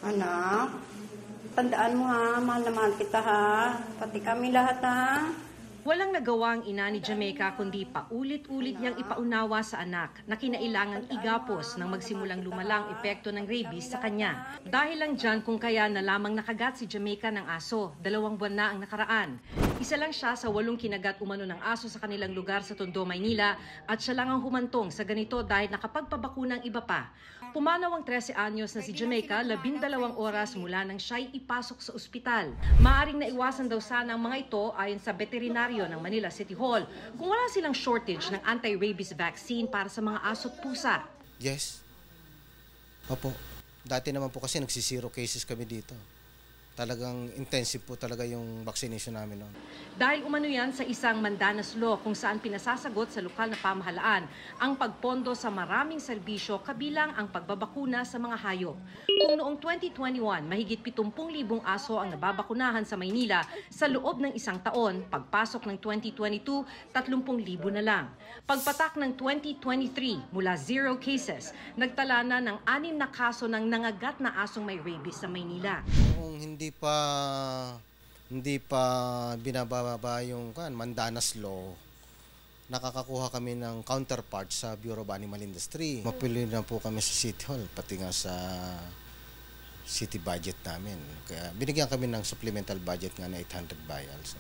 Anak, tandaan mo ha, mahal na mahal kita ha. Pati kami lahat ha. Walang nagawa ang ina ni Jamaica kundi paulit-ulit niyang ipaunawa sa anak na kinailangang igapos nang magsimulang lumalang epekto ng rabies sa kanya. Dahil lang dyan kung kaya na lamang nakagat si Jamaica ng aso, 2 buwan na ang nakaraan. Isa lang siya sa 8 kinagat umano ng aso sa kanilang lugar sa Tondo, Maynila at siya lang ang humantong sa ganito dahil nakapagpabakuna ang iba pa. Pumanaw ang 13 anyos na si Jamaica 12 oras mula nang siya'y ipasok sa ospital. Maaring naiwasan daw sana ang mga ito ayon sa veterinaryo ng Manila City Hall kung wala silang shortage ng anti-rabies vaccine para sa mga aso at pusa. Yes. Opo. Dati naman po kasi nagsisiro cases kami dito. Talagang intensive po talaga yung vaccination namin noon. Dahil umano yan sa isang Mandanas Law kung saan pinasasagot sa lokal na pamahalaan ang pagpondo sa maraming serbisyo kabilang ang pagbabakuna sa mga hayop. Kung noong 2021, mahigit 70,000 aso ang nababakunahan sa Maynila sa loob ng isang taon, pagpasok ng 2022, 30,000 na lang. Pagpatak ng 2023, mula 0 cases, nagtala na ng 6 na kaso ng nangagat na asong may rabies sa Maynila. Kung hindi pa binababa yung Mandanas Law, nakakakuha kami ng counterpart sa Bureau of Animal Industry. Mapili na po kami sa City Hall, pati nga sa city budget namin. Kaya binigyan kami ng supplemental budget nga na 800 vials.